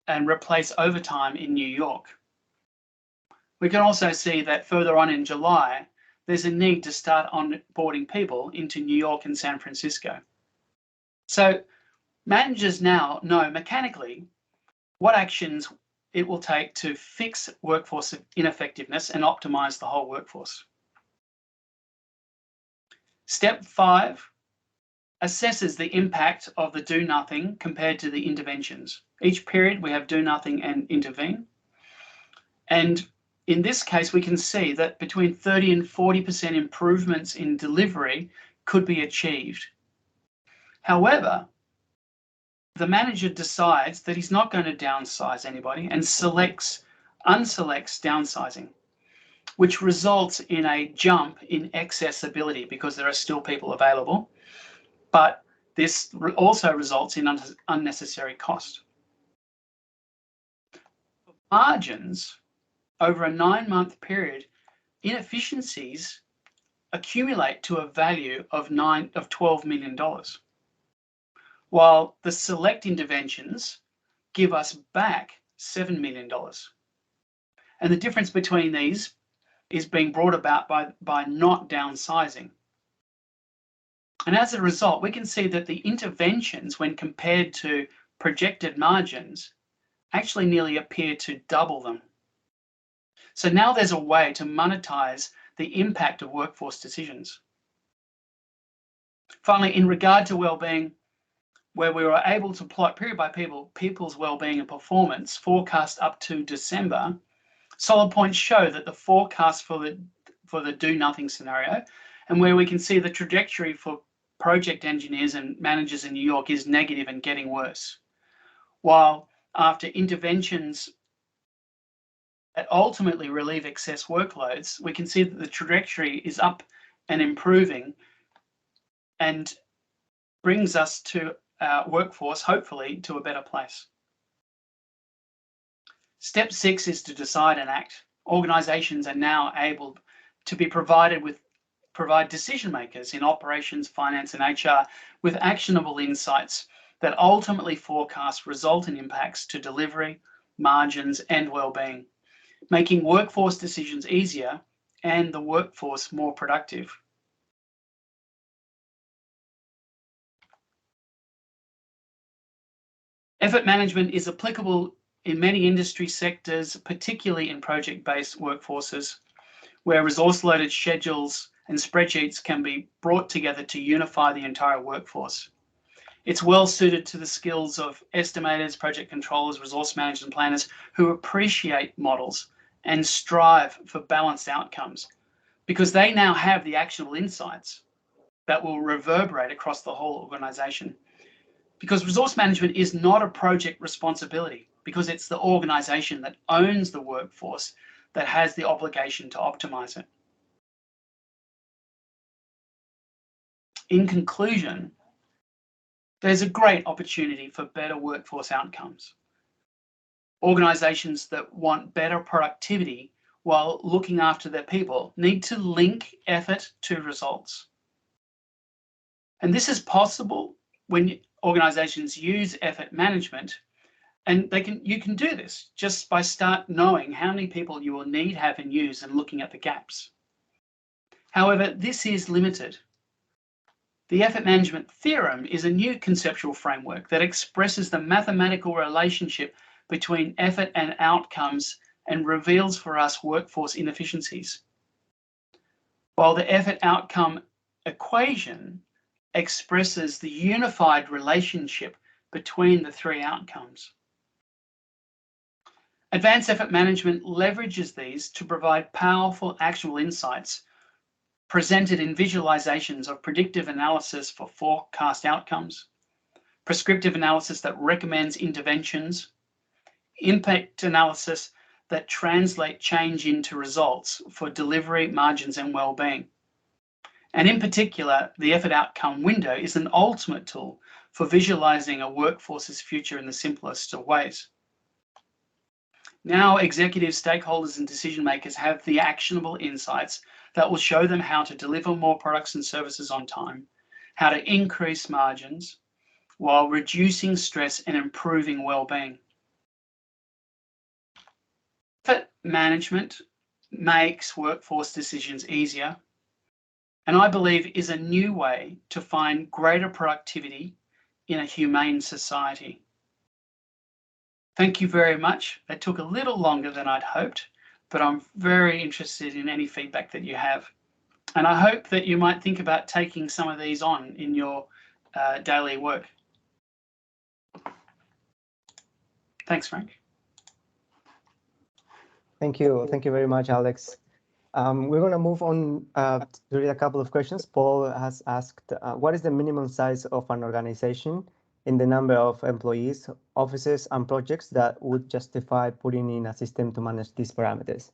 and replace overtime in New York. We can also see that further on in July, there's a need to start onboarding people into New York and San Francisco. So managers now know mechanically what actions it will take to fix workforce ineffectiveness and optimize the whole workforce. Step 5 assesses the impact of the do nothing compared to the interventions. Each period we have do nothing and intervene. And in this case, we can see that between 30 and 40% improvements in delivery could be achieved. However, the manager decides that he's not going to downsize anybody and unselects downsizing, which results in a jump in accessibility because there are still people available, but this also results in unnecessary cost. For margins, over a 9-month period, inefficiencies accumulate to a value of $12 million, while the select interventions give us back $7 million. And the difference between these is being brought about by not downsizing. And as a result, we can see that the interventions, when compared to projected margins, actually nearly appear to double them. So now there's a way to monetize the impact of workforce decisions. Finally, in regard to wellbeing, where we were able to plot period by people's wellbeing and performance forecast up to December, solid points show that the forecast for the do nothing scenario, and where we can see the trajectory for project engineers and managers in New York is negative and getting worse. While after interventions that ultimately relieve excess workloads, we can see that the trajectory is up and improving and brings us to our workforce, hopefully, to a better place. Step 6 is to decide and act. Organizations are now able to be provide decision makers in operations, finance, and HR with actionable insights that ultimately forecast resultant impacts to delivery, margins, and well-being, making workforce decisions easier and the workforce more productive. Effort management is applicable in many industry sectors, particularly in project-based workforces, where resource-loaded schedules and spreadsheets can be brought together to unify the entire workforce. It's well suited to the skills of estimators, project controllers, resource managers, and planners who appreciate models and strive for balanced outcomes, because they now have the actionable insights that will reverberate across the whole organization. Because resource management is not a project responsibility, because it's the organization that owns the workforce that has the obligation to optimize it. In conclusion, there's a great opportunity for better workforce outcomes. Organizations that want better productivity while looking after their people need to link effort to results. And this is possible when organizations use effort management, and you can do this just by start knowing how many people you will need, have, and use, and looking at the gaps. However, this is limited. The effort management theorem is a new conceptual framework that expresses the mathematical relationship between effort and outcomes and reveals for us workforce inefficiencies. While the effort outcome equation expresses the unified relationship between the 3 outcomes. Advanced effort management leverages these to provide powerful, actionable insights presented in visualizations of predictive analysis for forecast outcomes, prescriptive analysis that recommends interventions, impact analysis that translate change into results for delivery, margins, and well-being. And in particular, the effort outcome window is an ultimate tool for visualizing a workforce's future in the simplest of ways. Now, executives, stakeholders, and decision makers have the actionable insights that will show them how to deliver more products and services on time, how to increase margins while reducing stress and improving well-being. Effort management makes workforce decisions easier, and I believe is a new way to find greater productivity in a humane society. Thank you very much. That took a little longer than I'd hoped, but I'm very interested in any feedback that you have. And I hope that you might think about taking some of these on in your daily work. Thanks, Frank. Thank you. Thank you very much, Alex. We're going to move on to read a couple of questions. Paul has asked, what is the minimum size of an organization in the number of employees, offices, and projects that would justify putting in a system to manage these parameters?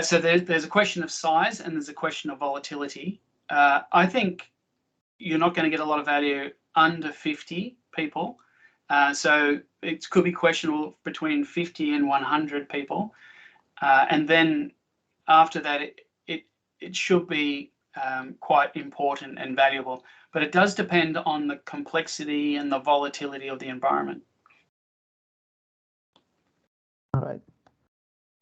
So there's a question of size and there's a question of volatility. I think you're not going to get a lot of value under 50 people. So it could be questionable between 50 and 100 people. And then after that, it should be quite important and valuable. But it does depend on the complexity and the volatility of the environment. All right.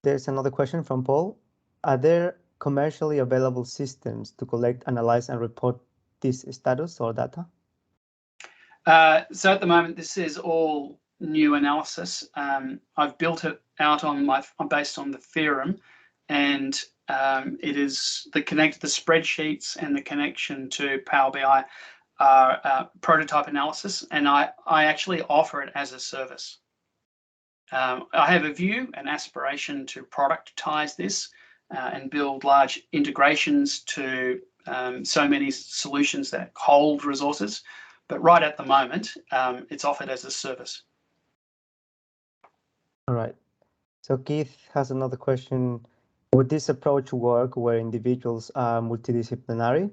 There's another question from Paul. Are there commercially available systems to collect, analyze, and report this status or data? So at the moment, this is all new analysis. I've built it out based on the theorem, and it is the spreadsheets and the connection to Power BI are prototype analysis, and I actually offer it as a service. I have a view, an aspiration to productize this and build large integrations to so many solutions that hold resources. But right at the moment, it's offered as a service. All right. So Keith has another question. Would this approach work where individuals are multidisciplinary?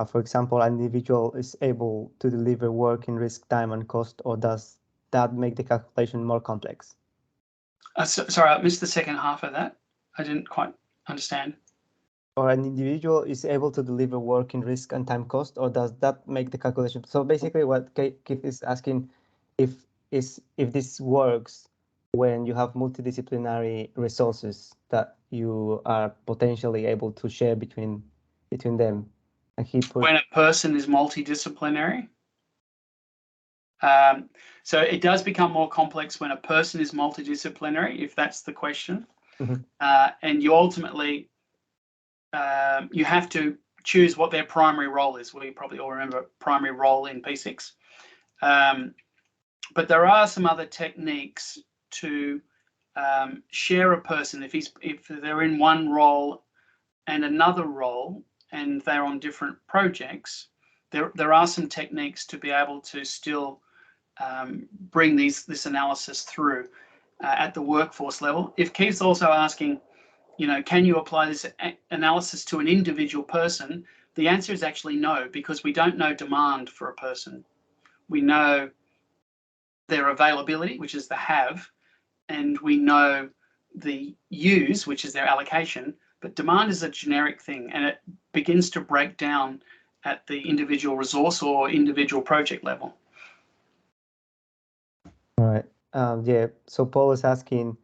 For example, an individual is able to deliver work in risk, time, and cost, or does that make the calculation more complex? Sorry, I missed the second half of that. I didn't quite understand. Or an individual is able to deliver work in risk and time cost, or does that make the calculation? So basically what Keith is asking if this works when you have multidisciplinary resources that you are potentially able to share between them. And when a person is multidisciplinary. So it does become more complex when a person is multidisciplinary, if that's the question. Mm-hmm. And you ultimately, you have to choose what their primary role is. We probably all remember primary role in P6. But there are some other techniques to share a person. If they're in one role and another role, and they're on different projects, there are some techniques to be able to still bring this analysis through at the workforce level. If Keith's also asking, can you apply this analysis to an individual person? The answer is actually no, because we don't know demand for a person. We know their availability, which is the have, and we know the use, which is their allocation, but demand is a generic thing, and it begins to break down at the individual resource or individual project level. All right. Yeah. So Paul is asking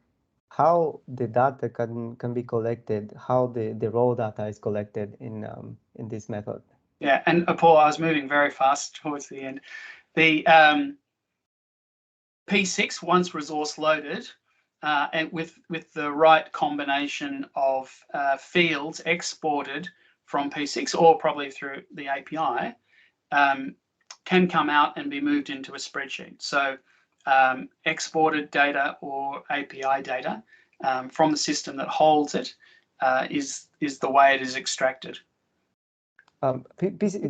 how the data can be collected, how the raw data is collected in this method. Yeah, and Paul, I was moving very fast towards the end. The P6, once resource loaded, and with the right combination of fields exported from P6 or probably through the API, can come out and be moved into a spreadsheet. So exported data or API data from the system that holds it is the way it is extracted.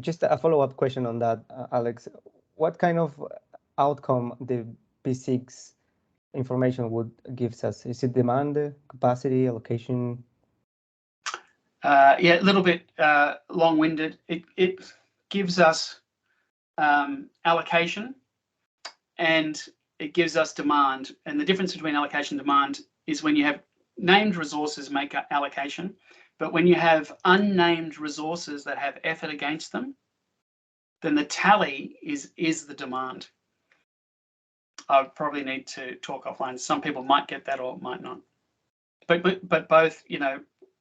Just a follow-up question on that, Alex. What kind of outcome the P6 information would give us? Is it demand, capacity, allocation? Yeah, a little bit long-winded. It gives us allocation and it gives us demand. And the difference between allocation and demand is when you have named resources make allocation, but when you have unnamed resources that have effort against them, then the tally is the demand. I probably need to talk offline. Some people might get that or might not. But both,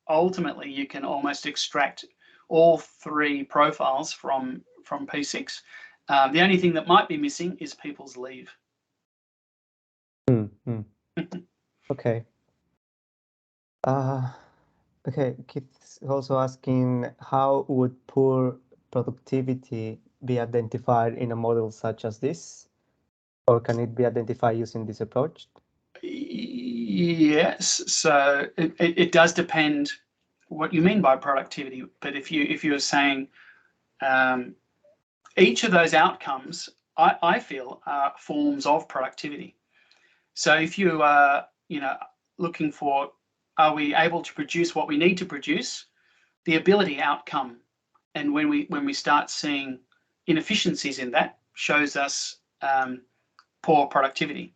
ultimately you can almost extract all three profiles from P6. The only thing that might be missing is people's leave. Okay. Okay, Keith's also asking, how would poor productivity be identified in a model such as this? Or can it be identified using this approach? Yes, so it does depend what you mean by productivity. But if you're saying each of those outcomes, I feel are forms of productivity. So if you are, looking for, are we able to produce what we need to produce, the ability outcome, and when we start seeing inefficiencies in that, shows us poor productivity.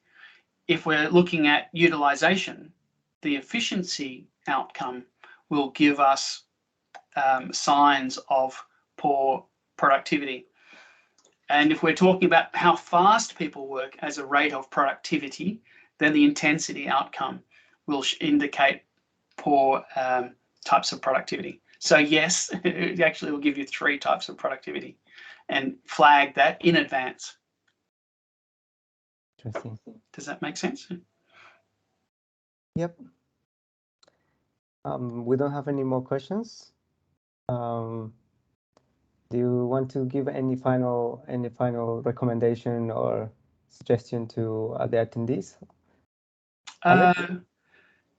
If we're looking at utilization, the efficiency outcome will give us signs of poor productivity. And if we're talking about how fast people work as a rate of productivity, then the intensity outcome will indicate poor types of productivity. So yes, it actually will give you 3 types of productivity and flag that in advance. Interesting. Does that make sense? Yep. We don't have any more questions. Do you want to give any final recommendation or suggestion to the attendees?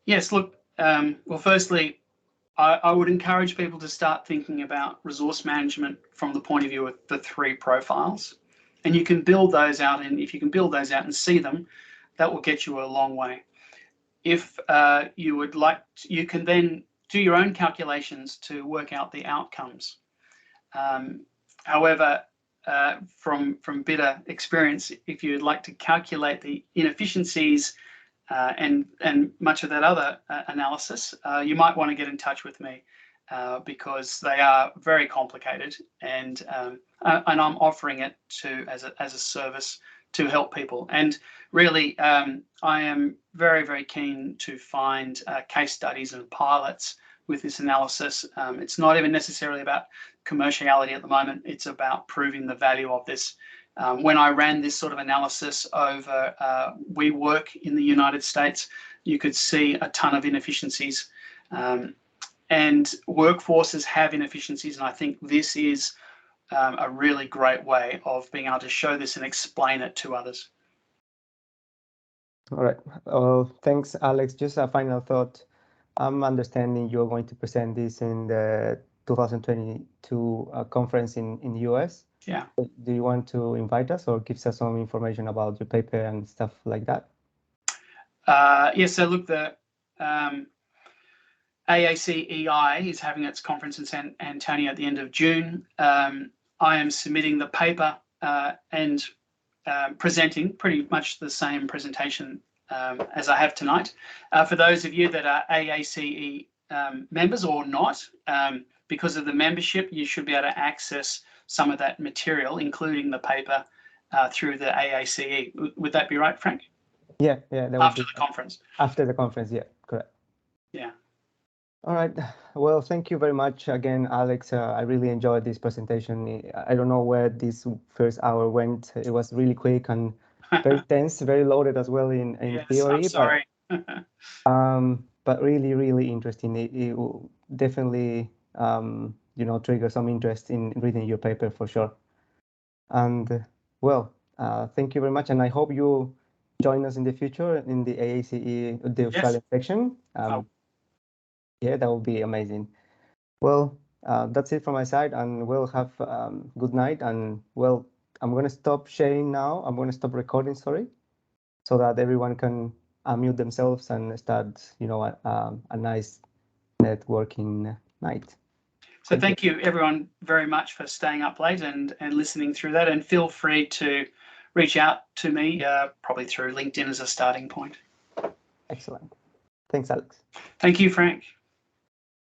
Yes, look, well, firstly, I would encourage people to start thinking about resource management from the point of view of the 3 profiles. And you can build those out, and if you can build those out and see them, that will get you a long way. If you would like, you can then do your own calculations to work out the outcomes. However, from bitter experience, if you'd like to calculate the inefficiencies and much of that other analysis, you might want to get in touch with me because they are very complicated, and I'm offering it as a service to help people. And really, I am very, very keen to find case studies and pilots with this analysis. It's not even necessarily about commerciality at the moment. It's about proving the value of this. When I ran this sort of analysis over WeWork in the United States, you could see a ton of inefficiencies. And workforces have inefficiencies, and I think this is a really great way of being able to show this and explain it to others. All right. Well, thanks, Alex. Just a final thought. I'm understanding you're going to present this in the 2022 conference in the US. Yeah. Do you want to invite us or give us some information about your paper and stuff like that? Yeah, so look, the AACE is having its conference in San Antonio at the end of June. I am submitting the paper and presenting pretty much the same presentation as I have tonight. For those of you that are AACE members or not, because of the membership, you should be able to access some of that material, including the paper, through the AACE. Would that be right, Frank? Yeah, yeah. That After the conference. After the conference, yeah, correct. Yeah. All right. Well, thank you very much again, Alex. I really enjoyed this presentation. I don't know where this first hour went. It was really quick and very tense, very loaded as well in Yes, theory. I'm sorry. But really, really interesting. It will definitely, trigger some interest in reading your paper for sure. And well, thank you very much. And I hope you join us in the future in the AACE, the Australian section. Yeah, that would be amazing. Well, that's it from my side, and we'll have good night. And well, I'm going to stop sharing now. I'm going to stop recording, sorry, so that everyone can unmute themselves and start, a nice networking night. So thank you everyone very much for staying up late and listening through that. And feel free to reach out to me, probably through LinkedIn as a starting point. Excellent. Thanks, Alex. Thank you, Frank.